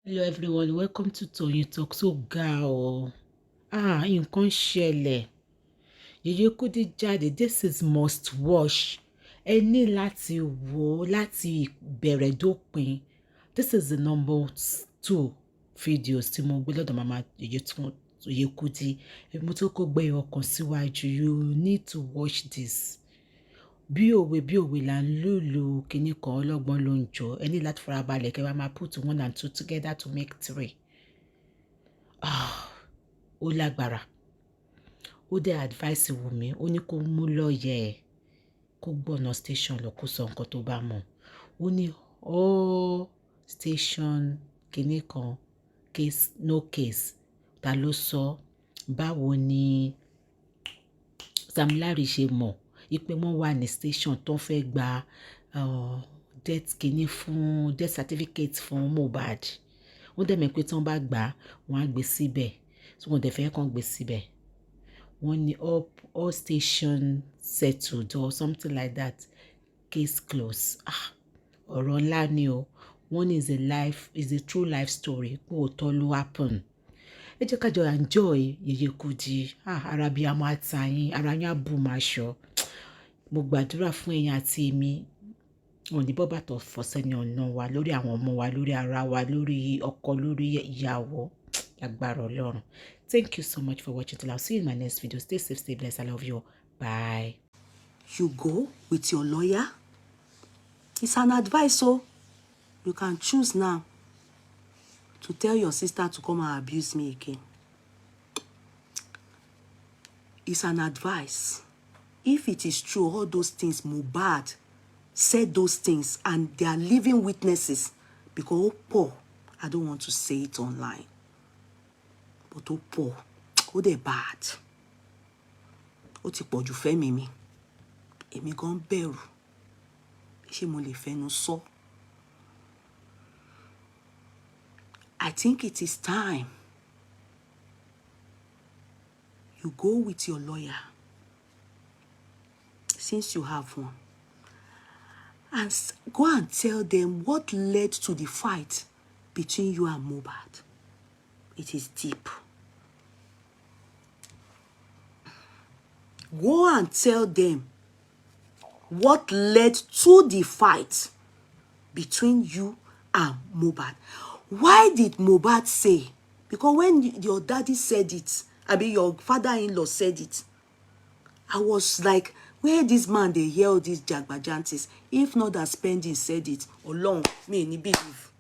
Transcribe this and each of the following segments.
Hello everyone, welcome to Toyeen Talk. So ga o. Nǹkan ṣẹlẹ̀. Yèyé Kudi jáde. This is must watch. Ẹ ní láti wò ó láti bẹ̀rẹ̀ dópin. This is the number 2 videos tí mo gbé lọ́dọ̀ màmá Yèyé Kudi. Mo tó kó gbé ọkàn síwájú. You need to watch this. Bí òwe là ń lùlù kinní kan ọlọ́gbọ́n ló ń jọ. Ẹ ní láti farabalẹ̀ kẹ́ wá máa put 1 and 2 together to make 3. Ó lágbára. Ó dẹ̀ advice Wunmi. Ó ní kó mú lọ́ọ̀yà ẹ̀ kó gbọ̀nà station lọ kó sọ nǹkan tó bá mọ̀. Ó ní all station kinní kan case no case. Ta ló sọ? Báwo ni Samlarry ṣe mọ̀ ipe wọ́n wà ní station tó fẹ́ gba death kinní fún death certificate fún Mohbad. Wọ́n dẹ̀ mọ̀ pé tí wọ́n bá gbà wọ́n á gbé síbẹ̀. So wọ́n dẹ̀ fẹ́ kàn gbé síbẹ̀. Wọ́n ní all station settled or something like that. Case closed. Ọ̀rọ̀ ńlá ni o. One is a true life story. Kó o tọ́ ló happen. Ẹ jẹ́ ká jọ enjoy Yèyé Kudi. Ara bí a máa ta yín, ara yín á bù máa ṣọ. Mo gbàdúrà fún ẹ̀yin àti èmi. Wọ́n ní bọ́bà tó fọ́ sẹ́ni ọ̀nà wa lórí àwọn ọmọ wa, lórí ara wa, lórí ọkọ, lórí ìyàwó. Agbára Ọlọ́run. Thank you so much for watching till I'll see you in my next video. Stay safe, stay blessed. I love you. Bye. You go with your lawyer. It's an advice, so you can choose now to tell your sister to come and abuse me again. It's an advice. If it is true, all those things, Mohbad said those things and they are living witnesses, because poor, I don't want to say it online, but poor, they're bad. Ti pọ̀jù fẹ́mi mi. Èmi gan bẹ̀rù. Ṣé mo lè fẹnu sọ? I think it is time you go with your lawyer, since you have one, and go and tell them what led to the fight between you and Mohbad. It is deep. Go and tell them what led to the fight between you and Mohbad. Why did Mohbad say? Because when your daddy said it, your father-in-law said it, I was like, where this man, they hear all these jagbajantis? If not that Spending said it, along, me ni believe.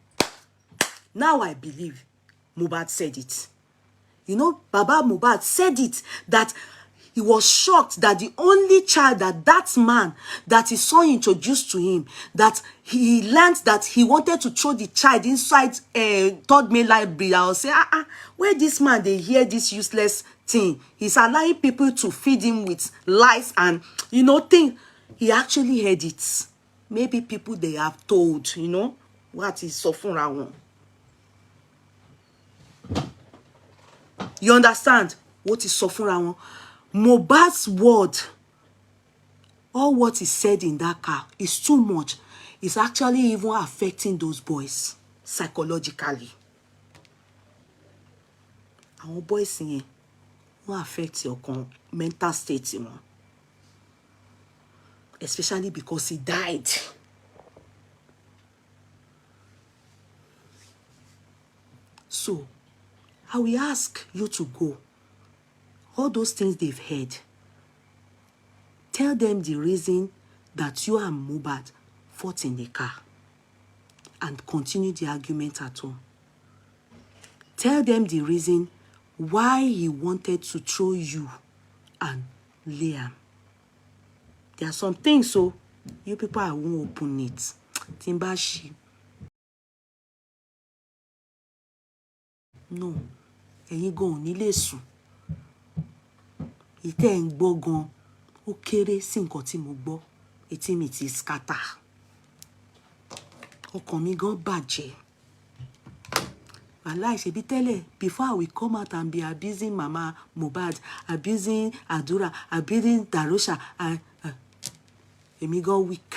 Now I believe Mohbad said it. You know, Baba Mohbad said it, that he was shocked that the only child that man that his son introduced to him, that he learned that he wanted to throw the child inside third main library. I will say, where this man, they hear this useless thing. He's allowing people to feed him with lies and, thing. He actually heard it. Maybe people they have told, what is suffering around. You understand what is suffering around? Mohbad's word, all what is said in that car is too much. It's actually even affecting those boys psychologically. Our boys here will affect your mental state, especially because he died. So, I will ask you to go. All those things they've heard, tell them the reason that you and Mohbad fought in the car and continue the argument at home. Tell them the reason why he wanted to throw you and Liam. There are some things, so you people, I won't open it. Timbashi. No. And you go on sùn. Ìtẹ́ ń gbọ́ gan, ó kéré sí nǹkan tí mo gbọ́. Etí mi ti scatter. Ọkàn mi gan bàjẹ́. Wàláì ṣebí tẹ́lẹ̀, before I will come out and be abusing Mama Mohbad, abusing Adura, abusing Darosha, èmi gan weak.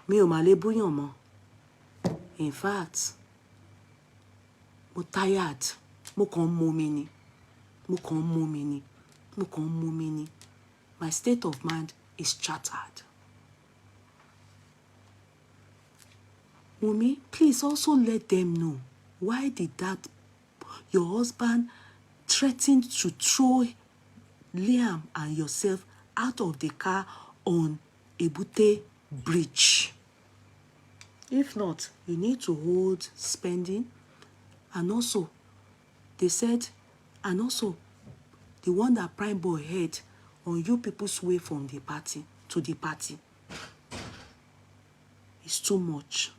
Mi ò mà lè búyàn mọ́. In fact, mo tired. Mo kàn mú mi ni. Mo kàn mú mi ni. Mo kàn mú mi ni. My state of mind is shattered. Wunmi, please also let them know, why did your husband threaten to throw Liam and yourself out of the car on Ebute Bridge? If not, you need to hold spending. And also, they said, and also, the one that Prime Boy had on you people's way from the party to the party is too much.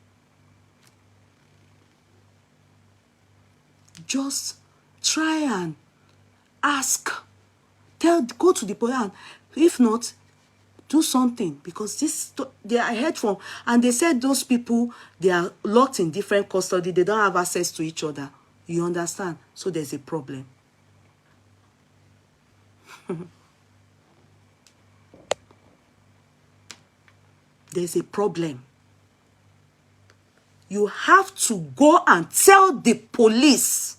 Just try and ask. Go to the police, and if not, do something, because they are heard from, and they said those people, they are locked in different custody. They don't have access to each other. You understand? So there's a problem. There's a problem. You have to go and tell the police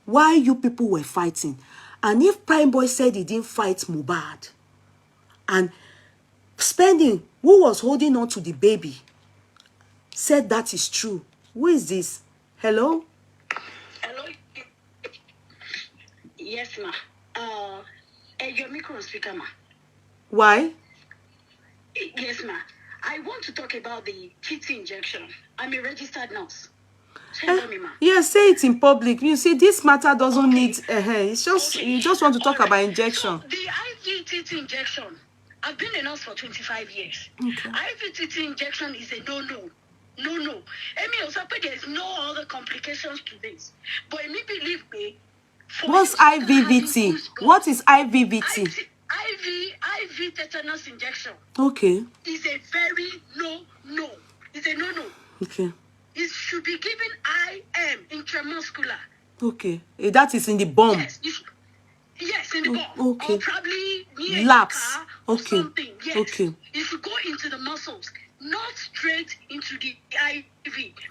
why you people were fighting. And if Prime Boy said he didn't fight Mohbad, and Spending, who was holding on to the baby, said that is true. Who is this? Hello? Hello? Yes, ma. Your micro speaker, ma. Why? Yes, ma. I want to talk about the TT injection. I'm a registered nurse. Me, ma. Yeah, say it in public. You see, this matter doesn't need. It's just you just want to talk about injection. So the IV TT injection. I've been a nurse for 25 years. Okay. IV TT injection is a no-no. No. Emi Osape, there's no other complications to this. But me believe me. What's IVVT? What is IVVT? IV tetanus injection. Okay. Is a very no. It's a no. Okay. It should be given IM, intramuscular. Okay. That is in the bomb. Yes, in the bomb. Okay. Or probably near laps. The car or Okay. something. Yes. Okay. It should go into the muscles, not straight into the IV.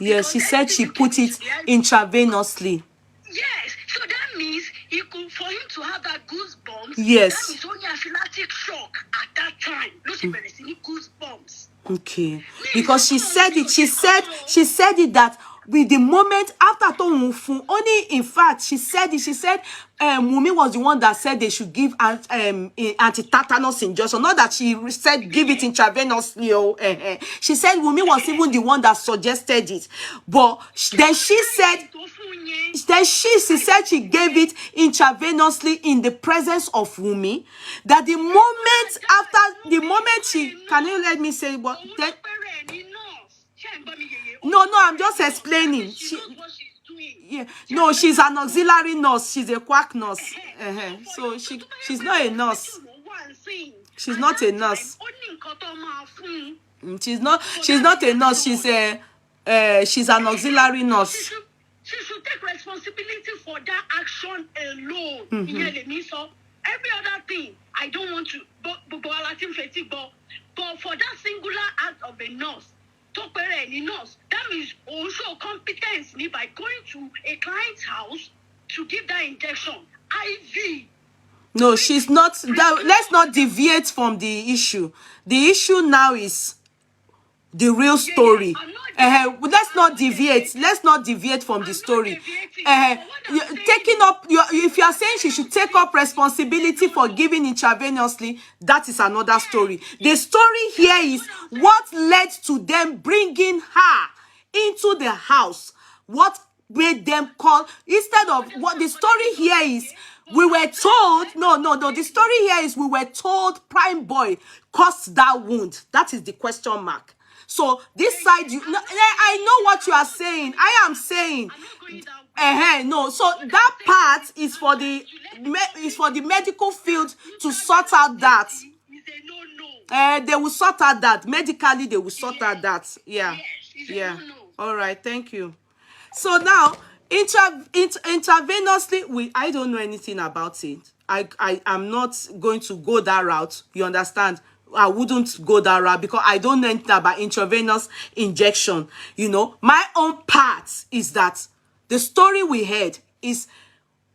Yes, she said she put it intravenously. Yes, so that means for him to have that goosebumps. Yes. That means only anaphylactic shock at that time. No, she goosebumps. Okay, because she said it. She said it that with the moment after Tomufu, only in fact she said it. She said Wunmi was the one that said they should give anti-tetanus injection. Not that she said give it intravenously. She said Wunmi was even the one that suggested it. But then she said she gave it intravenously in the presence of Wunmi. That the moment she, can you let me say what? No, I'm just explaining. No, she's an auxiliary nurse. She's a quack nurse. So she's not a nurse. She's not a nurse. She's not a nurse. She's an auxiliary nurse. She should take responsibility for that action alone. Every other thing, I don't want to, but for that singular act of a nurse, that means also competence by going to a client's house to give that injection. IV. No, she's not. Let's not deviate from the issue. The issue now is the real story. Let's not deviate. Let's not deviate from the story. Taking up if you are saying she should take up responsibility for giving intravenously, that is another story. The story here is what led to them bringing her into the house. What made them call, instead of what the story here is. We were told, no. The story here is we were told Prime Boy caused that wound. That is the question mark. So this side, I know what you are saying. I am saying, no. So that part is for the medical field to sort out that. They will sort out that medically. They will sort out that. Yeah. All right. Thank you. So now, intravenously, I don't know anything about it. I am not going to go that route. You understand? I wouldn't go that route because I don't know anything about intravenous injection. You know, my own part is that the story we heard is,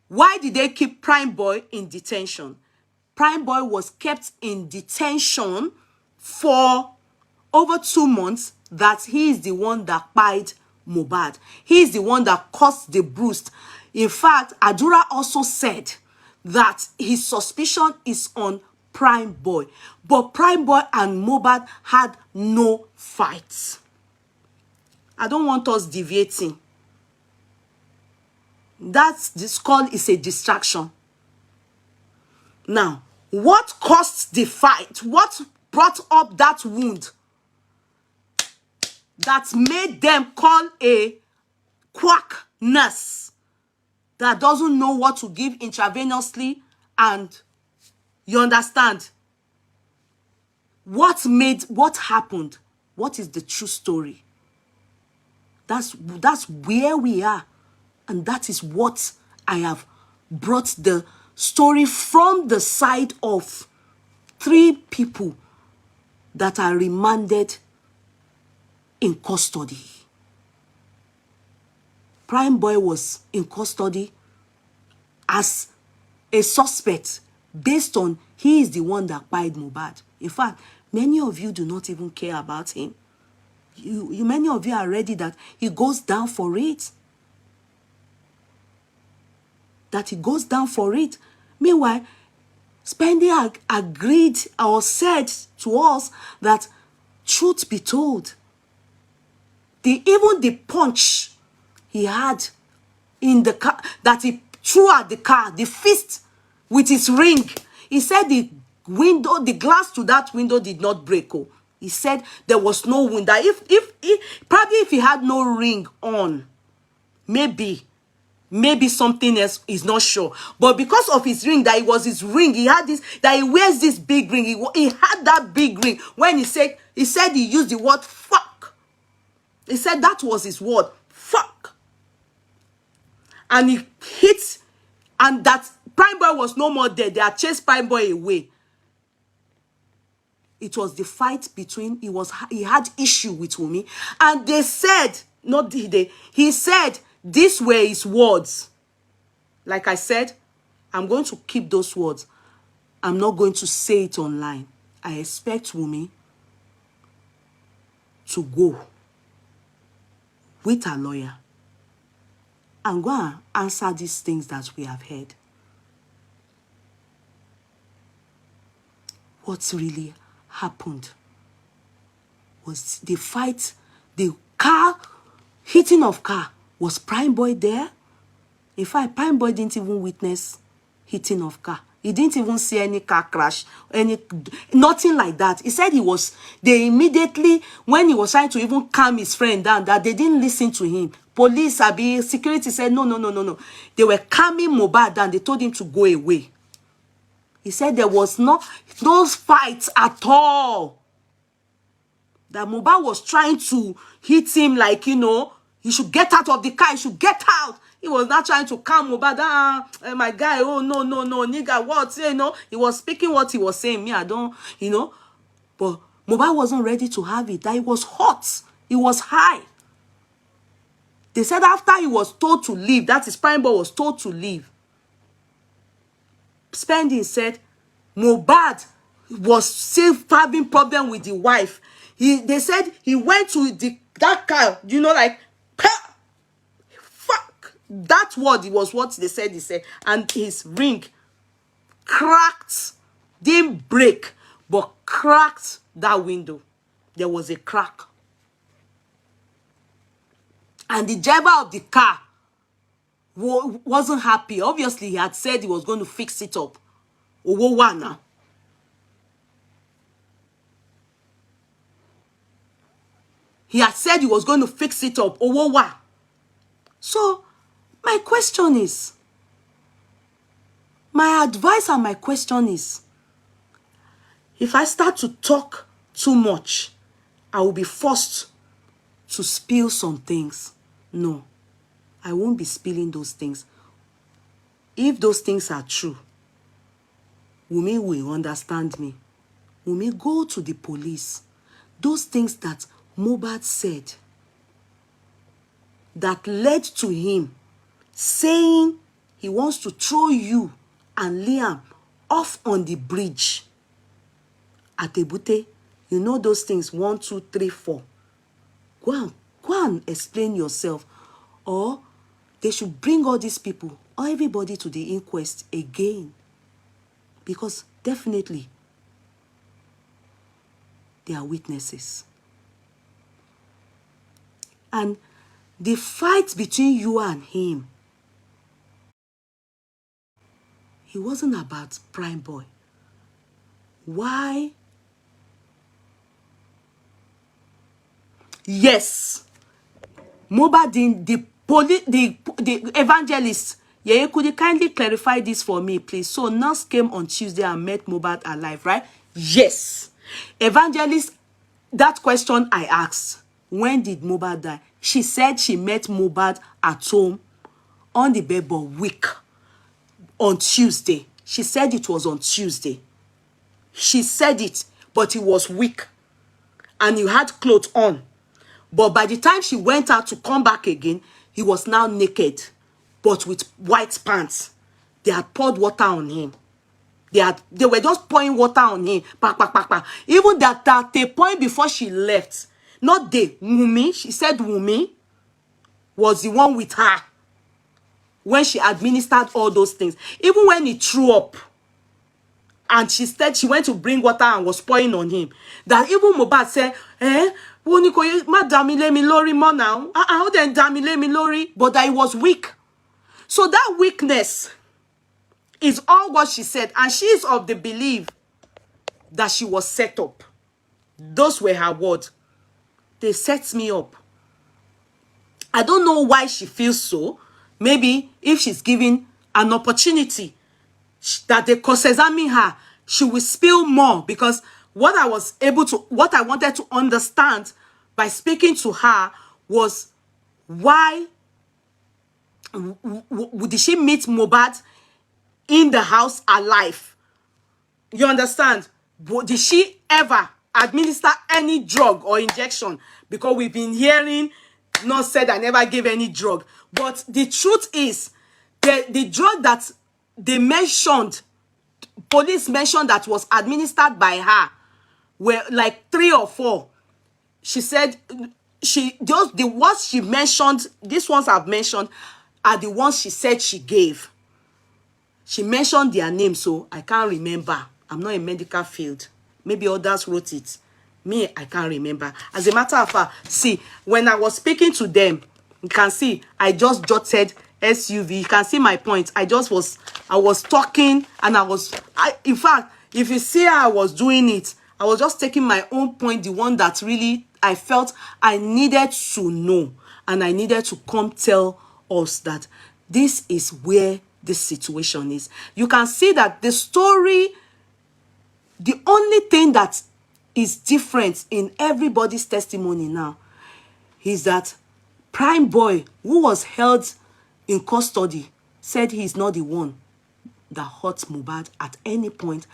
why did they keep Prime Boy in detention? Prime Boy was kept in detention for over 2 months, that he is the one that kpai Mohbad. He is the one that caused the bruise. In fact, Adura also said that his suspicion is on Prime Boy. But Prime Boy and Mohbad had no fight. I don't want us deviating. This call is a distraction. Now, what caused the fight? What brought up that wound that made them call a quack nurse that doesn't know what to give intravenously? And you understand what happened? What is the true story? That's where we are. And that is what I have brought the story from the side of 3 people that are remanded in custody. Prime Boy was in custody as a suspect based on he is the one that kpai Mohbad. In fact, many of you do not even care about him. Many of you are ready that he goes down for it. That he goes down for it. Meanwhile, Spendy agreed or said to us that, truth be told, even the punch he had in the car, that he threw at the car, the fist with his ring, he said the glass to that window did not break. Oh, he said there was no wound. That probably if he had no ring on, maybe something else, is not sure. But because of his ring, that it was his ring, he had this, that he wears this big ring. He had that big ring. When he said he used the word fuck. He said that was his word, fuck. And he hit, and that Prime Boy was no more there. They had chased Prime Boy away. It was the fight between, he had issue with Wunmi. And they said, he said, these were his words. Like I said, I'm going to keep those words. I'm not going to say it online. I expect Wunmi to go with a lawyer and go and answer these things that we have heard. What really happened was the fight, the car, hitting of car. Was Prime Boy there? In fact, Prime Boy didn't even witness hitting of car. He didn't even see any car crash, nothing like that. He said they immediately, when he was trying to even calm his friend down, that they didn't listen to him. Police, security said, no. They were calming Mohbad down. They told him to go away. He said there was no fights at all. That Mohbad was trying to hit him like, he should get out of the car. He should get out. He was not trying to calm Mohbad. My guy, oh, no, nigga, what? He was speaking what he was saying. Me, I don't, But Mohbad wasn't ready to have it. That he was hot. He was high. They said after he was told to leave, that is, Prime Boy was told to leave, Spending said Mohbad was still having problem with the wife. They said he went to that car, like, fuck. That word was what they said. He said, and his ring cracked, didn't break, but cracked that window. There was a crack. And the driver of the car wasn't happy. Obviously, he had said he was going to fix it up. Owo now. He had said he was going to fix it up. Owo. So, my question is, my advice and my question is, if I start to talk too much, I will be forced to spill some things. No, I won't be spilling those things. If those things are true, Wunmi will understand me. Wunmi, go to the police. Those things that Mohbad said that led to him saying he wants to throw you and Liam off on the bridge at Ebute. You know those things, 1, 2, 3, 4. Go and explain yourself. Or they should bring all these people or everybody to the inquest again. Because definitely they are witnesses. And the fight between you and him, it wasn't about Prime Boy. Why? Yes, Mohbad, the evangelist, yeah, could you kindly clarify this for me, please? So Nurse came on Tuesday and met Mohbad alive, right? Yes. Evangelist, that question I asked, when did Mohbad die? She said she met Mohbad at home on the bed, but weak, on Tuesday. She said it was on Tuesday. She said it, but he was weak and he had clothes on. But by the time she went out to come back again, he was now naked, but with white pants. They had poured water on him. They were just pouring water on him. Pack, pack, pack, pack. Even that the point before she left, not they, Wunmi, she said Wunmi was the one with her when she administered all those things. Even when he threw up, and she said she went to bring water and was pouring on him. That even Mohbad said, ma damile mi lori mo now. How then damile mi lori? But that he was weak. So that weakness is all what she said. And she is of the belief that she was set up. Those were her words. They set me up. I don't know why she feels so. Maybe if she's given an opportunity that they cross-examine her, she will spill more. Because what I wanted to understand by speaking to her was why did she meet Mohbad in the house alive? You understand? Did she ever administer any drug or injection? Because we've been hearing, not said I never gave any drug. But the truth is, the drug that they mentioned, police mentioned that was administered by her, were like 3 or 4. She said, the ones she mentioned, these ones I've mentioned, are the ones she said she gave. She mentioned their names, so I can't remember. I'm not in medical field. Maybe others wrote it. Me, I can't remember. As a matter of fact, see, when I was speaking to them, you can see, I just jotted SUV. You can see my point. I was talking, and in fact, if you see how I was doing it, I was just taking my own point, the one that really I felt I needed to know. And I needed to come tell us that this is where this situation is. You can see that the story, the only thing that is different in everybody's testimony now is that Prime Boy, who was held in custody, said he's not the one that hurt Mohbad at any point.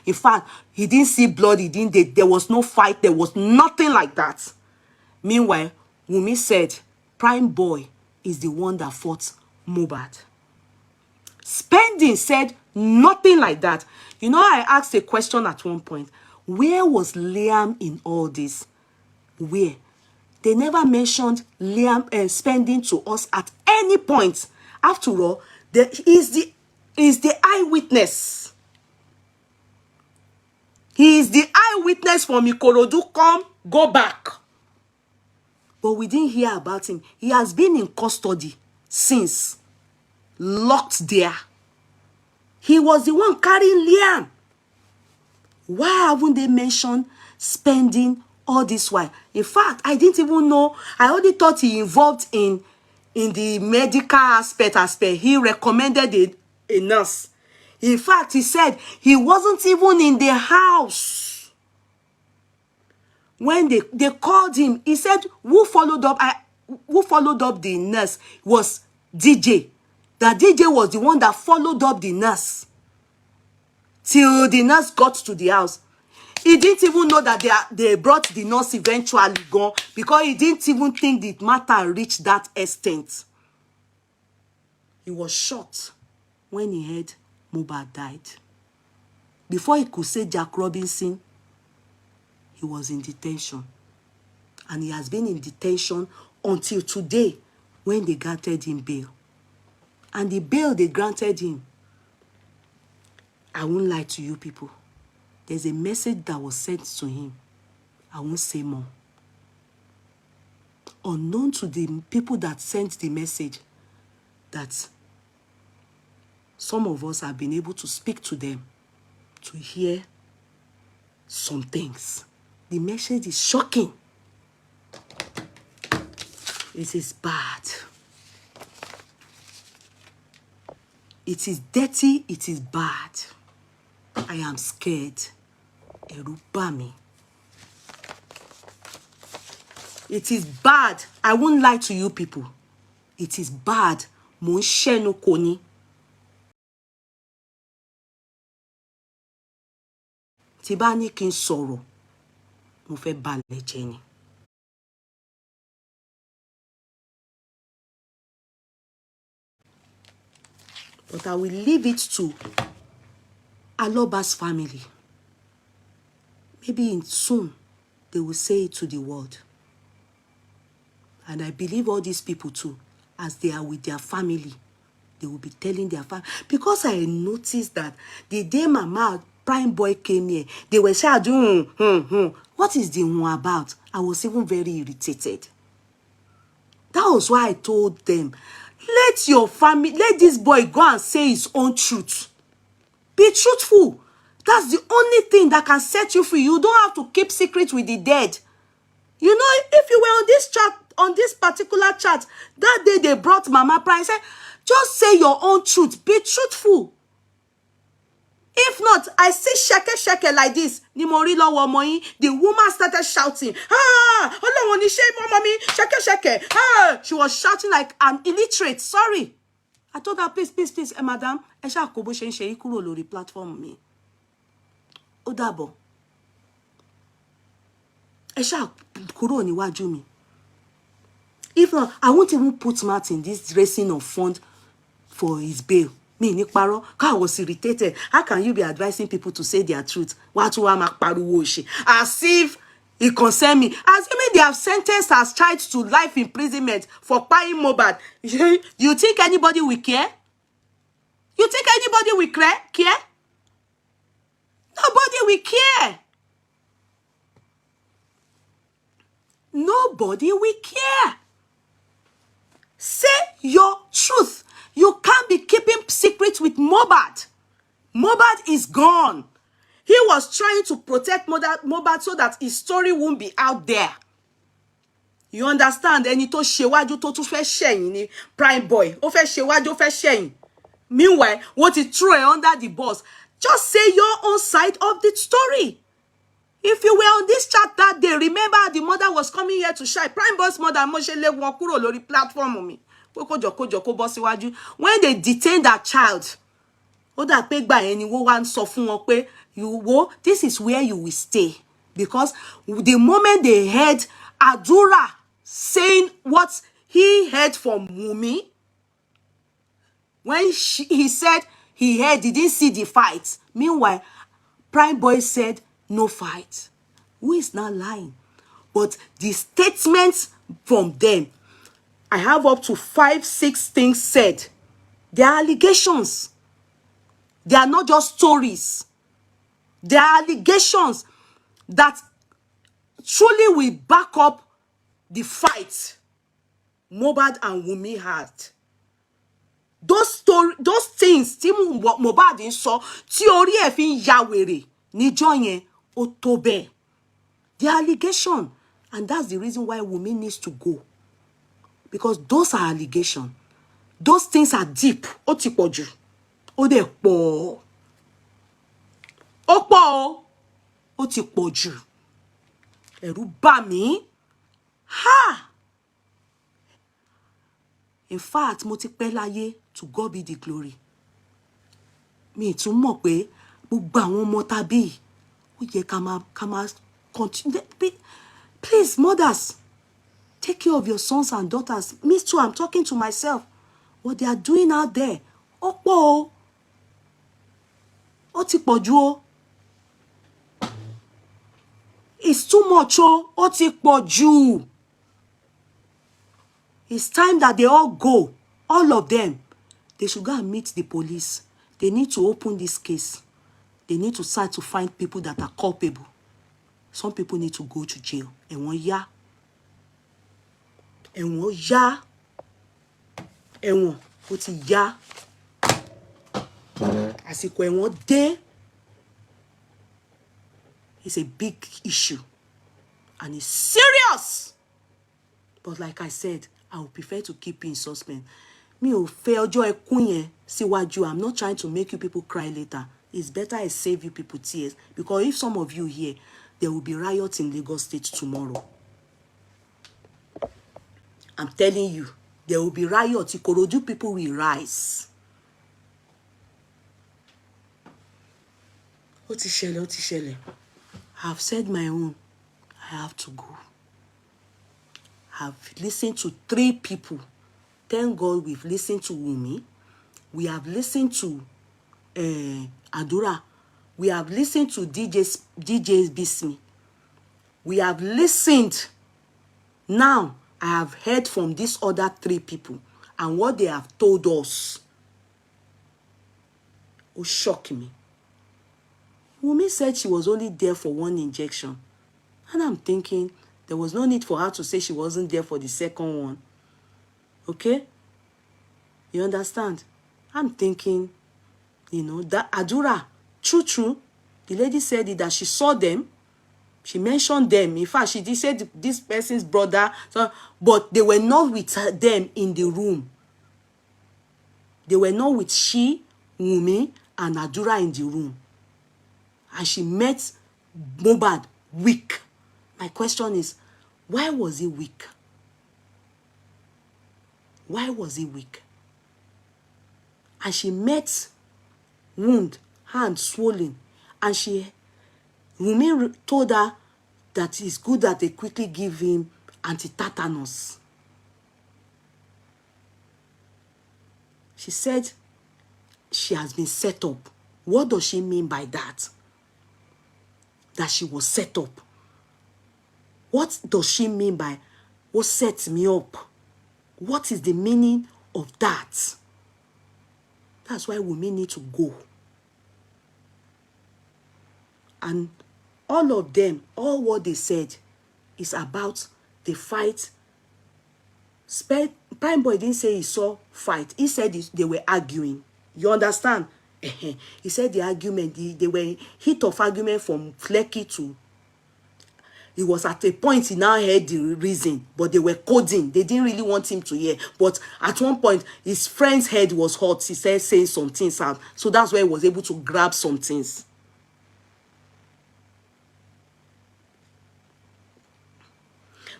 In fact, he didn't see blood, there was no fight, there was nothing like that. Meanwhile, Wunmi said Prime Boy is the one that fought Mohbad. Spending said nothing like that. You know, I asked a question at one point. Where was Liam in all this? Where? They never mentioned Liam Spending to us at any point. After all, is the eyewitness. He is the eyewitness from Ikorodu. Come, go back. But we didn't hear about him. He has been in custody since. Locked there. He was the one carrying Liam. Why haven't they mentioned Spending all this while? In fact, I didn't even know. I only thought he involved in the medical aspect. He recommended a nurse. In fact, he said he wasn't even in the house. When they called him, he said, who followed up the nurse was DJ. That DJ was the one that followed up the nurse till the nurse got to the house. He didn't even know that they brought the nurse eventually gone, because he didn't even think the matter reached that extent. He was shocked when he heard Mohbad died. Before he could say Jack Robinson, he was in detention. And he has been in detention until today, when they granted him bail. And the bail they granted him, I won't lie to you people, there's a message that was sent to him. I won't say more. Unknown to the people that sent the message, that some of us have been able to speak to them to hear some things. The message is shocking. It is bad. It is dirty. It is bad. I am scared. Ẹ̀rù bà mí. It is bad. I won't lie to you people. It is bad. Mo ń ṣẹ́nu kò ní. Tí bá ní kí n sọ̀rọ̀, mo fẹ́ balẹ̀ jẹ́ ni. But I will leave it to Aloba's family. Maybe soon they will say it to the world. And I believe all these people too, as they are with their family, they will be telling their family. Because I noticed that the day Mama Prime Boy came here, they were saying, what is the about? I was even very irritated. That was why I told them, let your family, let this boy go and say his own truth. Be truthful. That's the only thing that can set you free. You don't have to keep secret with the dead. You know, if you were on this chat, on this particular chat, that day they brought Mama Prime, said, just say your own truth. Be truthful. If not, I see sheke like this. Ni mo rí lọ́wọ́ ọmọ yín. The woman started shouting, ah, Ọlọ́run ní ṣe mọ́ mommy, sheke. Ah, she was shouting like an illiterate. Sorry. I told her, please, madam, ẹ ṣáà kó bó ṣe ń ṣe yín kúrò lórí platform mi. Ó dàbọ̀. Ẹ ṣáà kúrò níwájú mi. If not, I won't even put Matt in this raising of fund for his bail. Me ní parọ́, I was irritated. How can you be advising people to say their truth? What to am pariwo ṣe? As if it concern me. As if they have sentenced as child to life imprisonment for buying Mohbad. You think anybody will care? You think anybody will care? Nobody will care. Nobody will care. Say your truth. You can't be keeping secrets with Mohbad. Mohbad is gone. He was trying to protect Mohbad so that his story won't be out there. You understand? Ẹni tó ṣèwájú tó tún fẹ́ ṣẹ̀yìn ni Prime Boy. Ó fẹ́ ṣèwájú, ó fẹ́ ṣẹ̀yìn. Meanwhile, what he threw under the bus. Just say your own side of the story. If you were on this chat that day, remember the mother was coming here to shine. Prime Boy's mother, mo ṣe lé wọn kúrò lórí platform mi. When they detained that child, ó dà pé gbà yẹn ni wọ́n wá ń sọ fún wọn pé, this is where you will stay. Because the moment they heard Adura saying what he heard from Wunmi, when he said he heard, he didn't see the fight. Meanwhile, Prime Boy said, no fight. Who is not lying? But the statements from them, I have up to 5, 6 things said. They are allegations. They are not just stories. They are allegations that truly will back up the fight Mohbad and Wunmi had. Those things tí Mohbad ń sọ tí orí ẹ̀ fi ń ya wèrè níjọ́ yẹn ó tó bẹ́ẹ̀. The allegation, and that's the reason why Wunmi needs to go. Because those are allegations. Those things are deep. Ó ti pọ̀ jù. Ó dẹ̀ pọ̀. Ó pọ̀ o. Ó ti pọ̀ jù. Ẹ̀rù bà mí. Ha! In fact, mo ti pẹ́ láyé, to God be the glory. Mi tún mọ̀ pé gbogbo àwọn ọmọ tàbí Come on, continue. Please, mothers, take care of your sons and daughters. Me too, I'm talking to myself. What they are doing out there. Ó ti pọ̀jù o. It's too much o. Ó ti pọ̀jù. It's time that they all go. All of them. They should go and meet the police. They need to open this case. They need to start to find people that are culpable. Some people need to go to jail. Ẹ̀wọ̀n yá. Ẹ̀wọ̀n yá. Ẹ̀wọ̀n ó ti yá. Àsìkò ẹ̀wọ̀n dé. It's a big issue. And it's serious. But like I said, I would prefer to keep you in suspense. Mi ò fẹ́ ọjọ́ ẹkún yẹn síwájú. I'm not trying to make you people cry later. It's better I save you people tears. Because if some of you here, there will be riots in Lagos State tomorrow. I'm telling you, there will be riots. Ikorodu people will rise. Ó ti ṣẹlẹ̀. I've said my own. I have to go. I've listened to 3 people. Thank God we've listened to Wunmi. We have listened to Adura. We have listened to DJ Bismi. We have listened. Now, I have heard from these other 3 people. And what they have told us will shock me. Wunmi said she was only there for 1 injection. And I'm thinking, there was no need for her to say she wasn't there for the second one. Okay? You understand? I'm thinking, that Adura, true, the lady said it, that she saw them. She mentioned them. In fact, she did say this person's brother. But they were not with them in the room. They were not with she, Wunmi, and Adura in the room. And she met Mohbad weak. My question is, why was he weak? Why was he weak? And she met wound, hand swollen. And Wunmi told her that it's good that they quickly give him anti-tetanus. She said she has been set up. What does she mean by that? That she was set up. What does she mean by what sets me up? What is the meaning of that? That's why women need to go. And all of them, all what they said is about the fight. Prime Boy didn't say he saw fight. He said they were arguing. You understand? He said the argument, they were heat of argument from Flecky to. It was at a point he now heard the reason, but they were coding. They didn't really want him to hear. But at one point, his friend's head was hot. He said saying some things out. So that's why he was able to grab some things.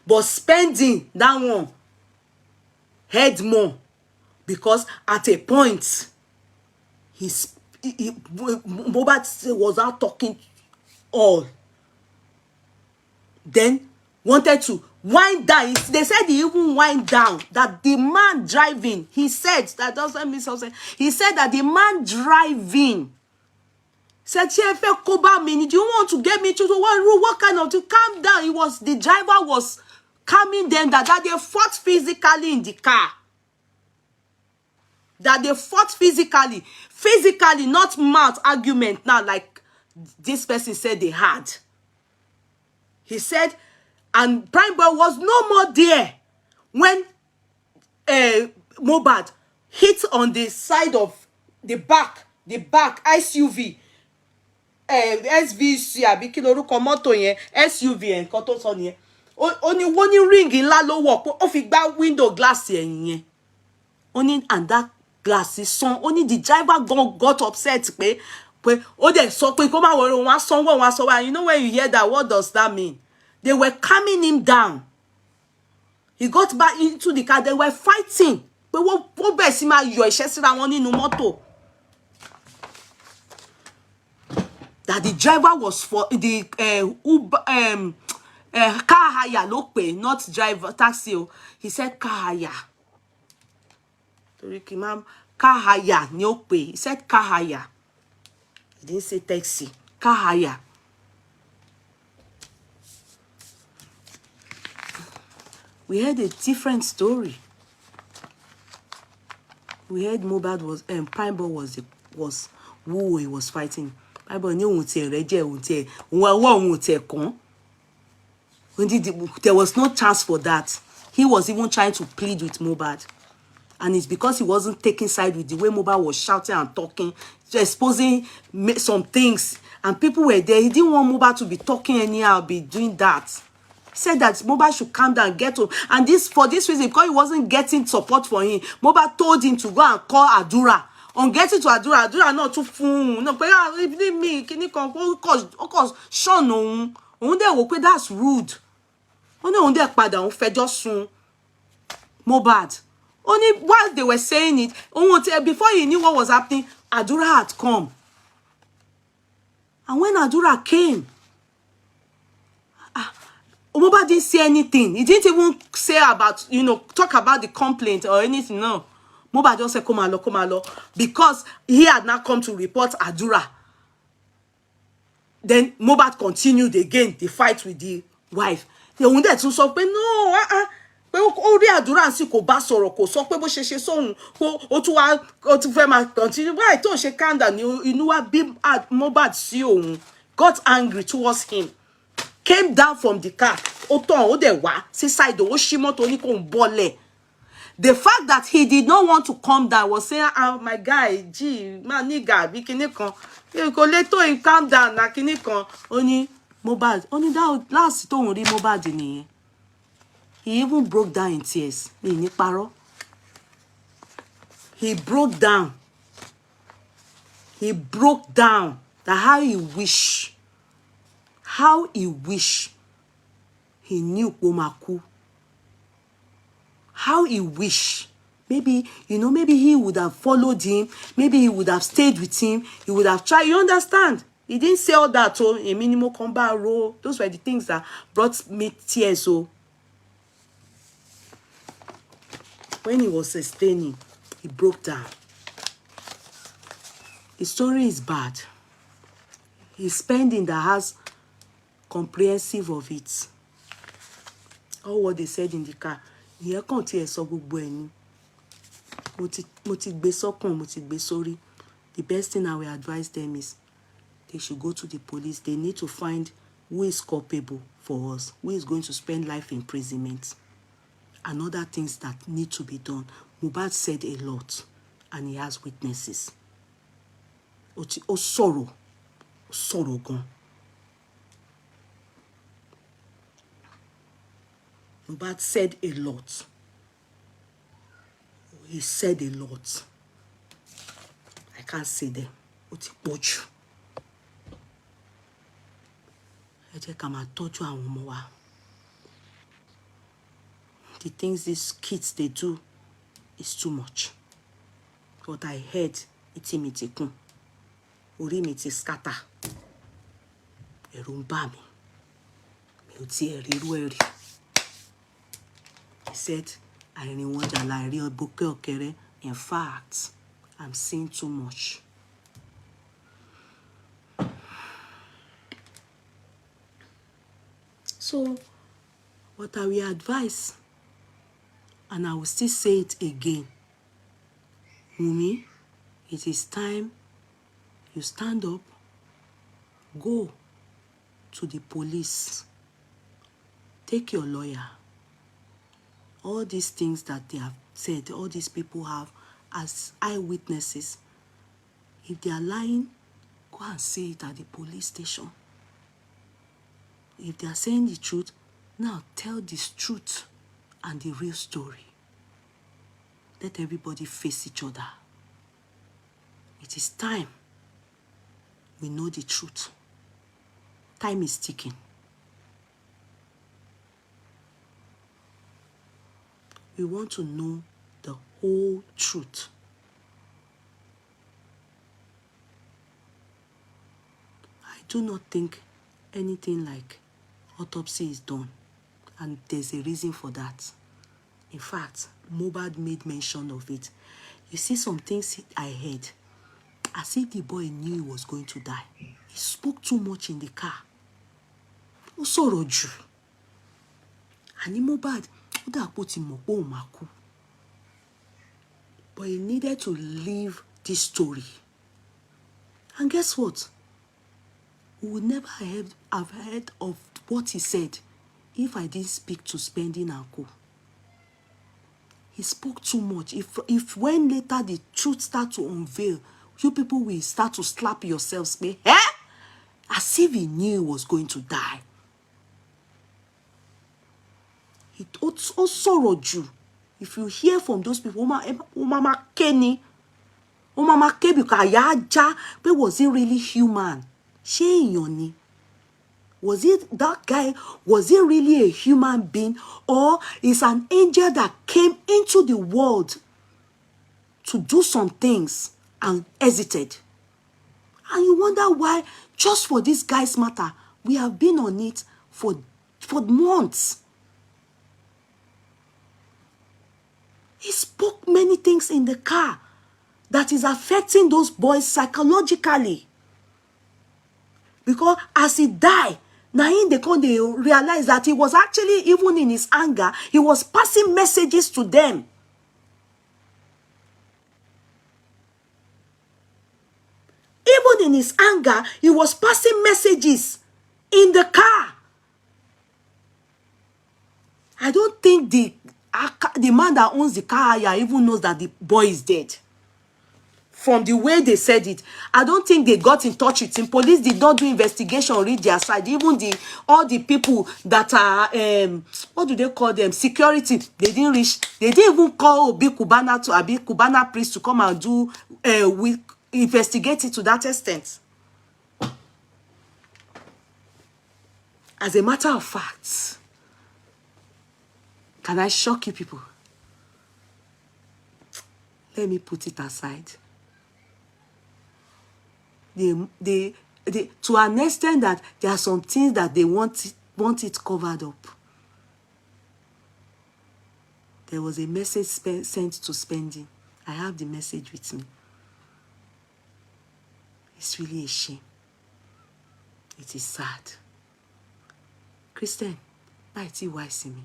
But spending that one heard more, because at a point Mohbad was out talking all. Then wanted to wind down. They said he even wind down. That the man driving, he said, that doesn't mean something. He said that the man driving said, do you want to get me to what kind of to calm down? The driver was calming them, that they fought physically in the car. That they fought physically, not mouth argument now, like this person said they had. He said, and Prime Boy was no more there when Mohbad hit on the side of the back SUV, SVC, àbí kí lorúkọ mọ́tò yẹn, SUV nǹkan tó sọ nìyẹn. Ó ní ring ńlá ló wọ̀ pé ó fi gbá window glass ẹ̀yìn yẹn. Ó ní, and that glass is son. Only the driver got upset pé ó dẹ̀ sọ pé kó má wọlé wọn sanwó wọn sanwó. You know when you hear that, what does that mean? They were calming him down. He got back into the car. They were fighting. Pé wọ́n bẹ̀ sí máa yọ ìṣẹ́ síra wọn nínú mọ́tò. that the driver was for the Uber, car hire ló pè, not driver taxi. He said car hire. Torí kí má car hire ni ó pè. He said car hire. He didn't say taxi. Car hire. We heard a different story. We heard Mohbad was Prime Boy was who he was fighting. Prime Boy ní òun tiẹ̀ rẹ̀ jẹ́ òun tiẹ̀ òun tiẹ̀ kàn. There was no chance for that. He was even trying to plead with Mohbad. And it's because he wasn't taking side with the way Mohbad was shouting and talking, exposing some things. And people were there. He didn't want Mohbad to be talking anyhow, be doing that. He said that Mohbad should calm down, get home. And for this reason, because he wasn't getting support for him, Mohbad told him to go and call Adura. On getting to Adura, Adura not too fun. No, but leave me. Can you come? Cause Sean on there wò pé that's rude. Only on there padà on fẹjọ́ sùn Mohbad. Only while they were saying it, before he knew what was happening, Adura had come. And when Adura came, Mohbad didn't say anything. He didn't even say about, talk about the complaint or anything. No. Mohbad just said, come along. Because he had not come to report Adura. Then Mohbad continued again the fight with the wife. They wanted to say, no, pé ó rí Àdúrà sí kò bá sọ̀rọ̀ kò sọ pé bó ṣe sóhun ó tún fẹ́ máa continue why tó ṣe calm down ni inú wa bí Mohbad sí òun got angry towards him came down from the car ó tàn ó dẹ̀ wá sí side ó ṣí mọ́tò ní kò ń bọ́lẹ̀. The fact that he did not want to calm down was saying, my guy, gee, my nigga, bí kinní kan, kò lè tó him calm down na kinní kan. Ó ní Mohbad, ó ní last tóun rí Mohbad nìyẹn. He even broke down in tears. Mi ní parọ́. He broke down. He broke down that how he wish he knew Omaku. How he wish. Maybe, maybe he would have followed him. Maybe he would have stayed with him. He would have tried. You understand? He didn't say all that. Oh, a minimal combat role. Those were the things that brought me tears. Oh. When he was sustaining, he broke down. His story is bad. He's spending that has comprehensive of it. All what they said in the car. Ìyẹn kàn tí ẹ sọ gbogbo ẹ̀ ni. Mo ti gbé sọ́kàn, mo ti gbé sórí. The best thing I will advise them is they should go to the police. They need to find who is culpable for us, who is going to spend life imprisonment, and other things that need to be done. Mohbad said a lot, and he has witnesses. Ó sọ̀rọ̀ gan. Mohbad said a lot. He said a lot. I can't say them. Ó ti pọ̀ jù. Ẹ jẹ́ ká máa tọ́jú àwọn ọmọ wa. The things these kids they do is too much. What I heard, iti mi ti kún. Orí mi ti scatter. Ẹ̀rù ń bà mí. Mi ò tiẹ̀ rí irú ẹ̀ rí. He said, àìrìn wọn jà láìrí ọgbọ́kẹ́ ọ̀kẹ́rẹ́. In fact, I'm seeing too much. So, what I will advise, and I will still say it again, Wunmi, it is time you stand up, go to the police, take your lawyer. All these things that they have said, all these people have as eyewitnesses, if they are lying, go and say it at the police station. If they are saying the truth, now tell this truth and the real story. Let everybody face each other. It is time we know the truth. Time is ticking. We want to know the whole truth. I do not think anything like autopsy is done. And there's a reason for that. In fact, Mohbad made mention of it. You see some things I heard, as if the boy knew he was going to die. He spoke too much in the car. Ó sọ̀rọ̀ jù. Àní Mohbad, ó dà pé ó ti mọ̀ pé òun máa kú. But he needed to leave this story. And guess what? We would never have heard of what he said if I didn't speak to Spending and Co. He spoke too much. If when later the truth start to unveil, you people will start to slap yourselves, as if he knew he was going to die. He also sorrowed you. If you hear from those people, Mama Kenny, Mama Kenny, because was he really human? Ṣé was it that guy? Was he really a human being, or is an angel that came into the world to do some things and hesitated? And you wonder why, just for this guy's matter, we have been on it for months. He spoke many things in the car that is affecting those boys psychologically. Because as he died, now they realize that he was actually, even in his anger, he was passing messages to them. Even in his anger, he was passing messages in the car. I don't think the man that owns the car even knows that the boy is dead. From the way they said it, I don't think they got in touch with him. Police did not do investigation, read their side. Even all the people that are what do they call them? Security. They didn't reach. They didn't even call Obi Kubana priest to come and do investigate it to that extent. As a matter of fact, can I shock you people? Let me put it aside. They to an extent that there are some things that they want it covered up. There was a message sent to Spending. I have the message with me. It's really a shame. It is sad. Christian, báyìí tí wá sí mi.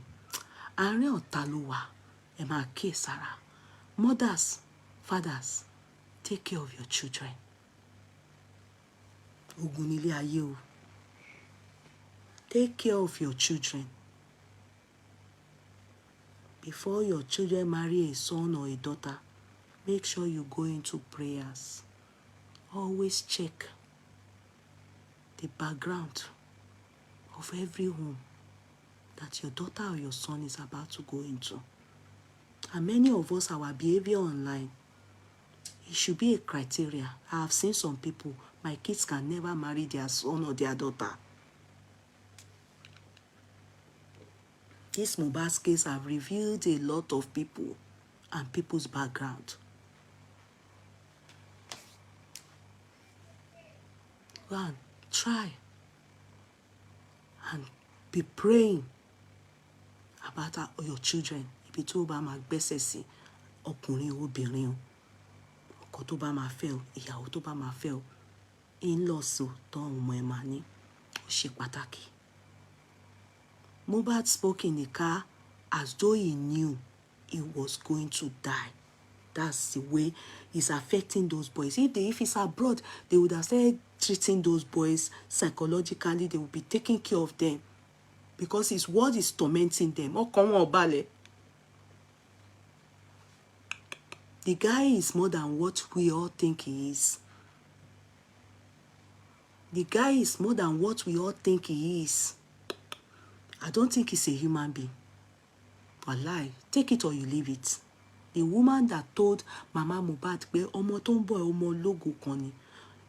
Àárín ọ̀tá ló wà. Ẹ máa kíyèsára. Mothers, fathers, take care of your children. Ogun nílé ayé o. Take care of your children. Before your children marry a son or a daughter, make sure you go into prayers. Always check the background of every home that your daughter or your son is about to go into. And many of us, our behavior online, it should be a criteria. I have seen some people, my kids can never marry their son or their daughter. This Mohbad's case have revealed a lot of people and people's background. Go and try and be praying about your children. Ibi tó bá máa gbẹ́sẹ̀ sí, ọkùnrin obìnrin o, ọkọ tó bá máa fẹ́ o, ìyàwó tó bá máa fẹ́ o, in-laws o, tó ọmọ ẹ̀ máa ní, ó ṣe pàtàkì. Mohbad spoke in the car as though he knew he was going to die. That's the way it's affecting those boys. If it's abroad, they would have started treating those boys psychologically. They would be taking care of them because his word is tormenting them. The guy is more than what we all think he is. The guy is more than what we all think he is. I don't think he's a human being. Wallahi, take it or you leave it. The woman that told Mama Mohbad pé ọmọ tó ń bọ̀ ọmọ ológo kan ni.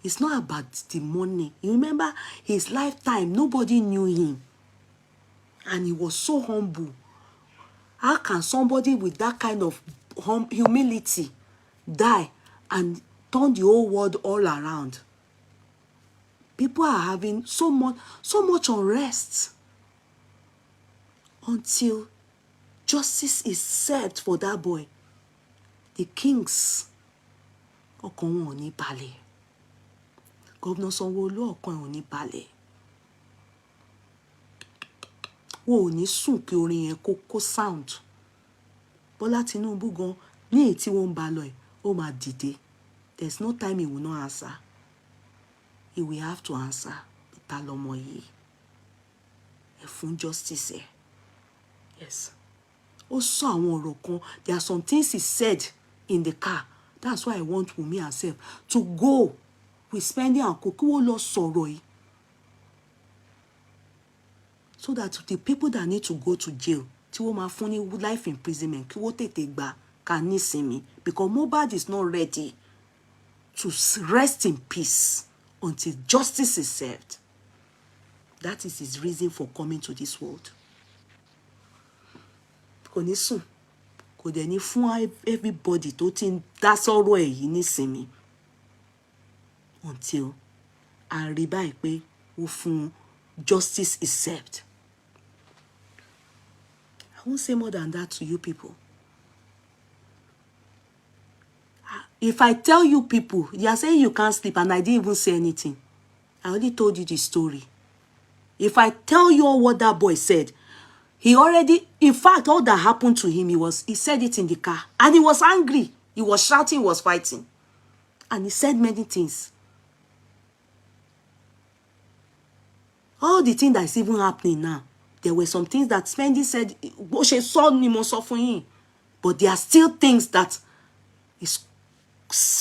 It's not about the money. You remember his lifetime, nobody knew him. And he was so humble. How can somebody with that kind of humility die and turn the whole world all around? People are having so much unrest until justice is served for that boy. The kings, ọkàn wọn ò ní balẹ̀. Governor Sanwo-Olu, ọkàn ò ní balẹ̀. Wọn ò ní sùn kí orin yẹn kó sound. Bọ́lá Tinubu gan ní èyí tí wọ́n ń bá lọ ẹ̀, ó máa dìde. There's no time he will not answer. He will have to answer. Ta lọmọ yìí? Ẹ fún justice ẹ. Yes. Ó sọ àwọn ọ̀rọ̀ kan. There are some things he said in the car. That's why I want Wunmi herself to go with Spending and kí wọ́n lọ sọ̀rọ̀ yìí. So that the people that need to go to jail, tí wọ́n máa fún ní life imprisonment, kí wọ́n tètè gbà ká nísinmi. Because Mohbad is not ready to rest in peace until justice is served. That is his reason for coming to this world. Kò ní sùn, kò dẹ̀ ní fún everybody tó ti ń dá sọ́rọ̀ ẹ̀ yìí nísinmi until a rí báyìí pé ó fún justice is served. I won't say more than that to you people. If I tell you people, you are saying you can't sleep and I didn't even say anything. I already told you the story. If I tell you all what that boy said, in fact, all that happened to him, he said it in the car. And he was angry. He was shouting, he was fighting. And he said many things. All the things that is even happening now, there were some things that Spending said, but there are still things that is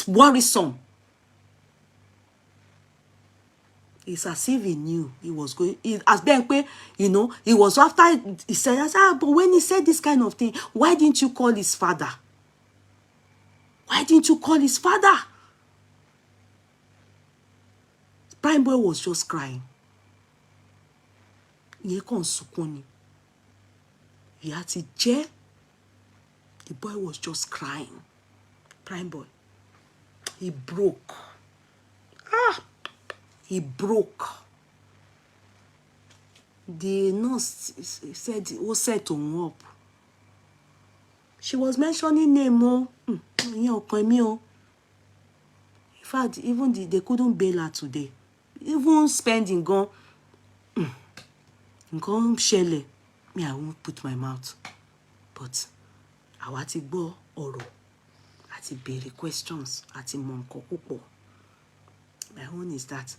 worrisome. It's as if he knew he was going. As Ben, it was after he said, but when he said this kind of thing, why didn't you call his father? Why didn't you call his father? Prime Boy was just crying. The boy was just crying. Prime Boy. He broke. He broke. The nurse said, who set him up? She was mentioning name. In fact, even they couldn't bail her today. Even Spending gone. Shele. Me, I won't put my mouth. But I want to go oro. Àti béèrè questions. Àti mọ nǹkan púpọ̀. My own is that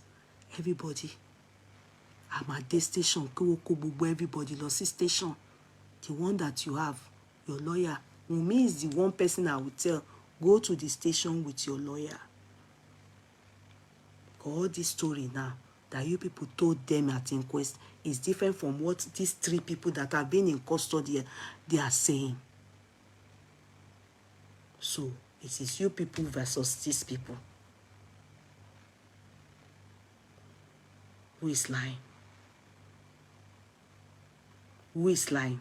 everybody, I'm at this station. Everybody lost his station. The one that you have, your lawyer. Wunmi is the one person I would tell, go to the station with your lawyer. All this story now that you people told them at inquest is different from what these 3 people that have been in custody, they are saying. So it is you people versus these people. Who is lying? Who is lying?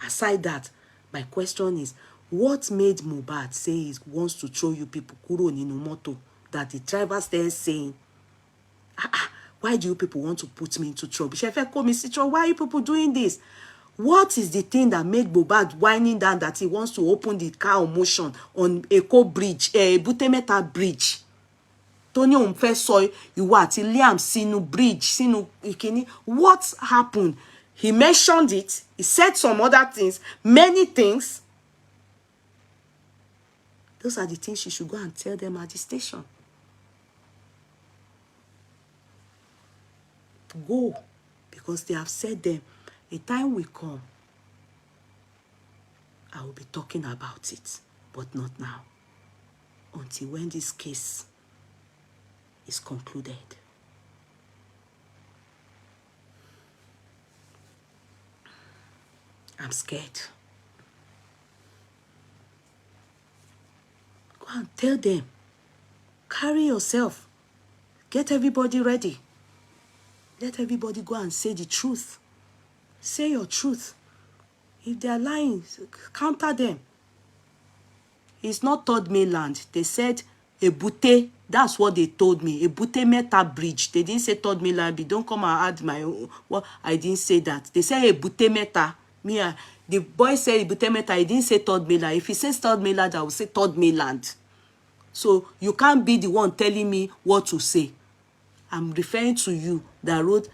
Aside that, my question is, what made Mohbad say he wants to throw you people kúrò nínú mọ́tò, that the drivers there saying, why do you people want to put me into trouble? Why are you people doing this? What is the thing that made Mohbad whining down that he wants to open the car on motion on Èkó bridge, Butemeta bridge? Tony òun fẹ́ sọ ìwọ àti Liam sínú bridge, sínú ìkíní. What happened? He mentioned it. He said some other things, many things. Those are the things you should go and tell them at the station. Go, because they have said them. A time will come, I will be talking about it, but not now. Until when this case is concluded. I'm scared. Go and tell them. Carry yourself. Get everybody ready. Let everybody go and say the truth. Say your truth. If they are lying, counter them. It's not third mainland. They said Ebute, that's what they told me. Ebute Meta Bridge. They didn't say third mainland. Don't come and add my own. Well, I didn't say that. They said Ebute Meta. The boy said Ebute Meta. He didn't say third mainland. If he says third mainland, I will say third mainland. So you can't be the one telling me what to say. I'm referring to you that wrote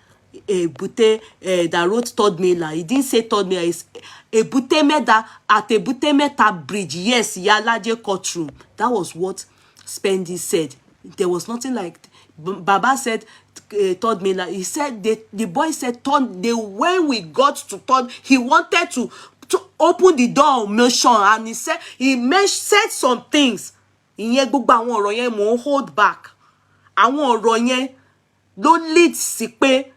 Ebute, that wrote third mainland. He didn't say third mainland. It's Ebute Meta at Ebute Meta Bridge. Yes, Yalaje courtroom. That was what Spendy said. There was nothing like Baba said third mainland. He said the boy said third. When we got to third, he wanted to open the door of motion, and he said said some things. Ìyẹn gbogbo àwọn ọ̀rọ̀ yẹn mò ń hold back. Àwọn ọ̀rọ̀ yẹn ló lead sí pé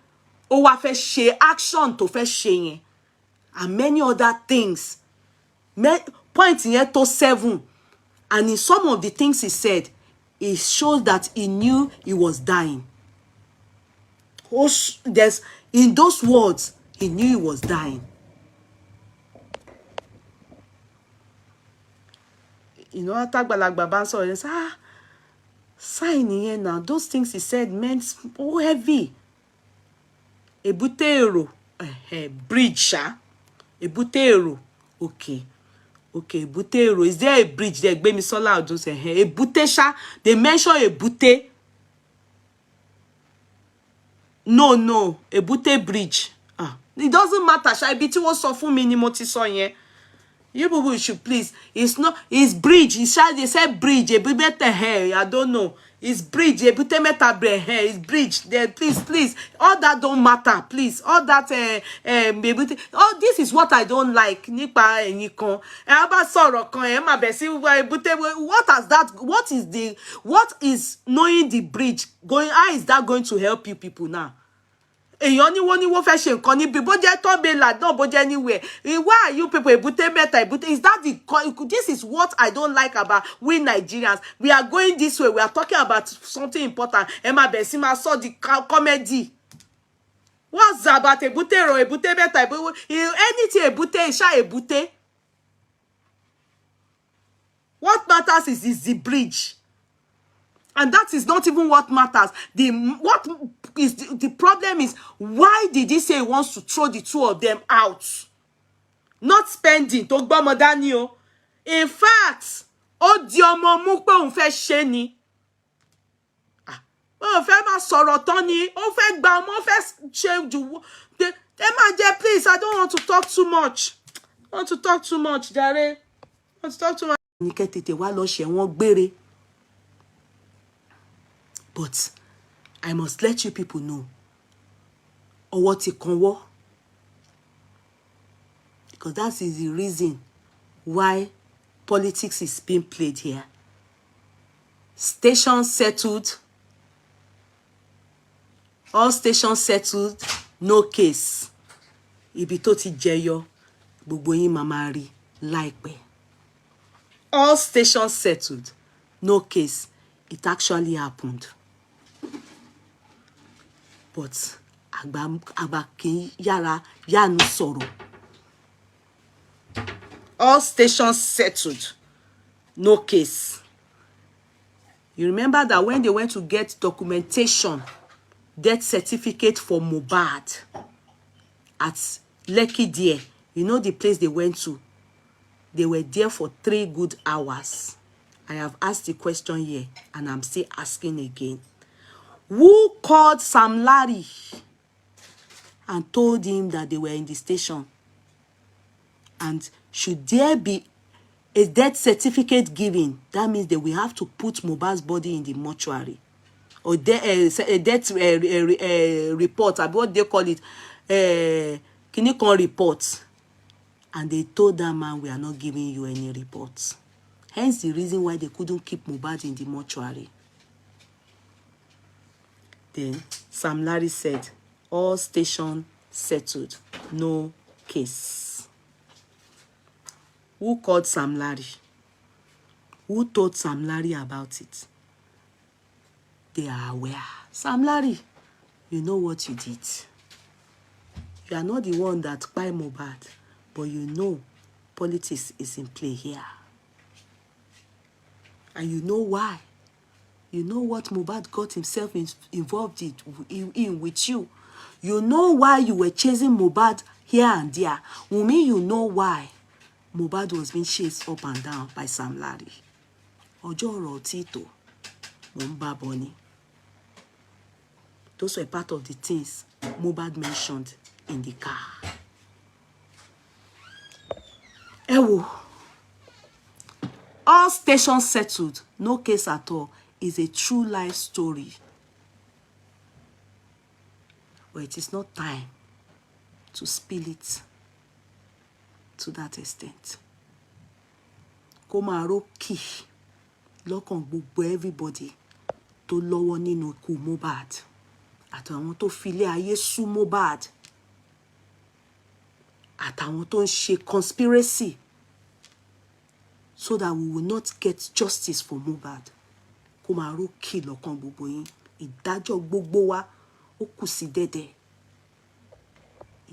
ó wá fẹ́ ṣe action tó fẹ́ ṣe yẹn, and many other things. Point yẹn tó 7, and in some of the things he said, it shows that he knew he was dying. In those words, he knew he was dying. You know, Atagbalagba bá ń sọ̀rọ̀ yẹn say, sign yẹn now. Those things he said meant so heavy. Ebute Ero, bridge, Ebute Ero, okay. Ebute Ero. Is there a bridge there? Gbemisola Odun say, Ebute sha. They mention Ebute. No, Ebute bridge. It doesn't matter. Sha, ibi tí wọ́n sọ fún mi ni mo ti sọ yẹn. You people should please. It's not. It's bridge. They said bridge. Ebute I don't know. It's bridge. Ebute Meta bridge. It's bridge. There, please. All that don't matter. Please. All that Ebute. Oh, this is what I don't like. Nípa ẹnìkan. Aba sọ̀rọ̀ kan. Ma bẹ̀ sí Ebute. What has that? What is knowing the bridge going? How is that going to help you people now? Èèyàn ní wọ́n fẹ́ ṣe nǹkan níbi bó jẹ́ tọ́bẹ̀là náà bó jẹ́ anywhere. Why are you people Ebute Meta? Is that this is what I don't like about we Nigerians. We are going this way. We are talking about something important. Emma Besima saw the comedy. What's about Ebute or Ebute Meta? Anything Ebute is Ebute. What matters is the bridge. And that is not even what matters. The problem is, why did he say he wants to throw the two of them out? Not spending. To gba ọmọ dání o. In fact, ó di ọmọ mú pé òun fẹ́ ṣe ni. Ó fẹ́ máa sọ̀rọ̀ tán ni. Ó fẹ́ gba ọmọ, ó fẹ́ ṣe ju. Please, I don't want to talk too much. I want to talk too much, jare. I want to talk too much. Ní kẹ́ tètè wá lọ ṣẹ̀wọ̀n gbére. But I must let you people know, ọwọ́ ti kan wọ́, because that is the reason why politics is being played here. Stations settled. All stations settled. No case. Ibi tó ti jẹyọ, gbogbo yín máa máa rí láìpẹ́. All stations settled. No case. It actually happened. But àgbà kì í yára yánu sọ̀rọ̀. All stations settled. No case. You remember that when they went to get documentation, death certificate for Mohbad at Lekki there, you know the place they went to? They were there for 3 good hours. I have asked the question here, and I'm still asking again. Who called Samlarry and told him that they were in the station? And should there be a death certificate given, that means that we have to put Mohbad's body in the mortuary. Or a death report, what they call it, clinical report. And they told that man, we are not giving you any reports. Hence the reason why they couldn't keep Mohbad in the mortuary. Then Samlarry said, all stations settled, no case. Who called Samlarry? Who told Samlarry about it? They are aware. Samlarry, you know what you did. You are not the one that buy Mohbad, but you know politics is in play here. And you know why You know what Mohbad got himself involved in with you. You know why you were chasing Mohbad here and there. Wunmi, you know why Mohbad was being chased up and down by Samlarry. Ọjọ́ ọ̀rọ̀ tí tó, mo ń bá bọ̀ ni. Those were part of the things Mohbad mentioned in the car. Ẹ wò, all stations settled, no case at all, is a true life story. But it is not time to spill it to that extent. Kó máa rókì lọ́kàn gbogbo everybody tó lọ́wọ́ nínú ikú Mohbad àtàwọn tó filé ayé sú Mohbad àtàwọn tó ń ṣe conspiracy so that we will not get justice for Mohbad. Kó máa rókì lọ́kàn gbogbo yín. Ìdájọ́ gbogbo wa ó kù sí dẹ̀dẹ̀.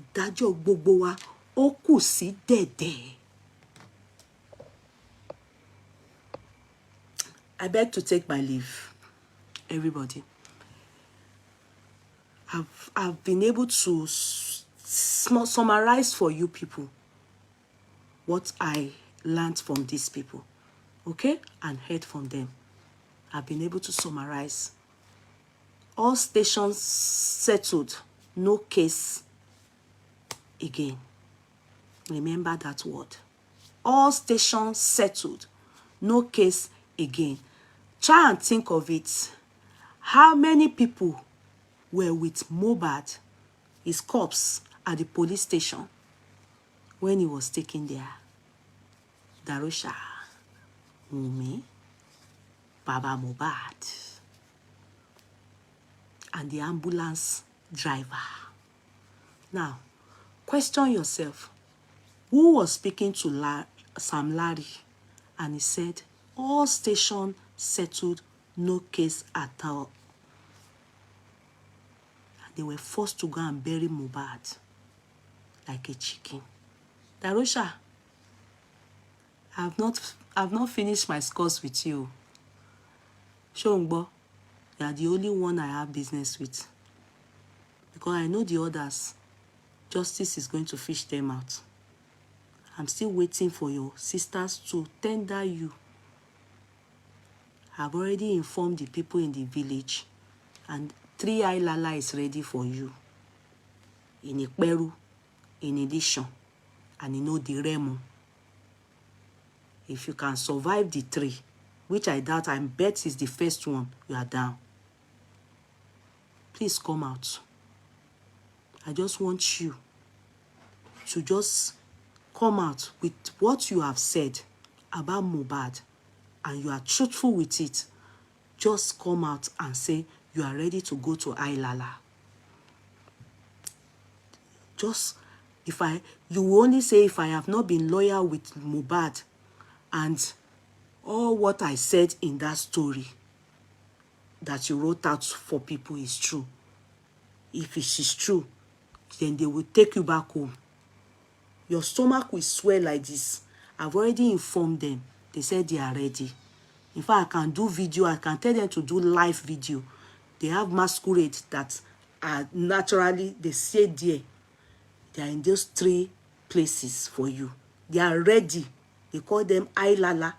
Ìdájọ́ gbogbo wa ó kù sí dẹ̀dẹ̀. I beg to take my leave, everybody. I've been able to summarize for you people what I learned from these people, okay, and heard from them. I've been able to summarize. All stations settled, no case again. Remember that word. All stations settled, no case again. Try and think of it. How many people were with Mohbad, his corpse, at the police station when he was taken there? Darusha, Wunmi, Baba Mohbad, and the ambulance driver. Now, question yourself. Who was speaking to Samlarry? And he said, all stations settled, no case at all. And they were forced to go and bury Mohbad like a chicken. Darusha, I've not finished my scores with you. Shongbo, you are the only one I have business with. Because I know the others, justice is going to fish them out. I'm still waiting for your sisters to tender you. I've already informed the people in the village, and 3 Ailala is ready for you. In Ikperu, in Idishon, and in Odiremo. If you can survive the 3, which I doubt, I bet is the first one, you are down. Please come out. I just want you to just come out with what you have said about Mohbad, and you are truthful with it. Just come out and say you are ready to go to Ailala. Just, you will only say if I have not been loyal with Mohbad and all what I said in that story that you wrote out for people is true. If it is true, then they will take you back home. Your stomach will swell like this. I've already informed them. They said they are ready. In fact, I can do video. I can tell them to do live video. They have masquerade that are naturally, they say there. They are in those 3 places for you. They are ready. They call them Ailala.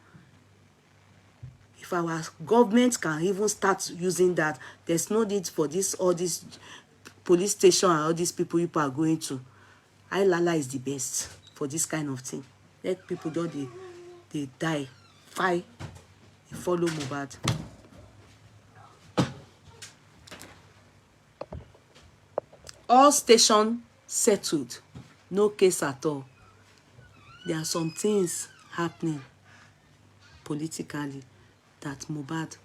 If our government can even start using that, there's no need for all this police station and all these people are going to. Ailala is the best for this kind of thing. Let people just they die. Fight. Follow Mohbad. All stations settled. No case at all. There are some things happening politically that Mohbad,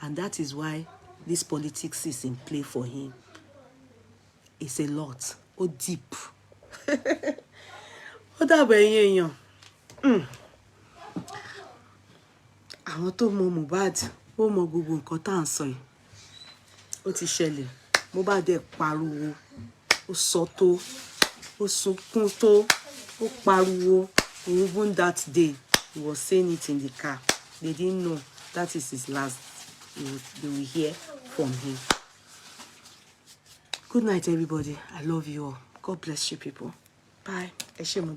and that is why this politics is in play for him. It's a lot. Oh, deep. Ó dàbọ̀ ẹ̀yin èèyàn. Àwọn tó mọ Mohbad, ó mọ gbogbo nǹkan tá à ń sọ yìí. Ó ti ṣẹlẹ̀. Mohbad dẹ̀ pariwo. Ó sọ tó. Ó sunkún tó. Ó pariwo. Even that day, he was saying it in the car. They didn't know that is his last. they will hear from him. Good night, everybody. I love you all. God bless you, people. Bye. Ẹ ṣé mo.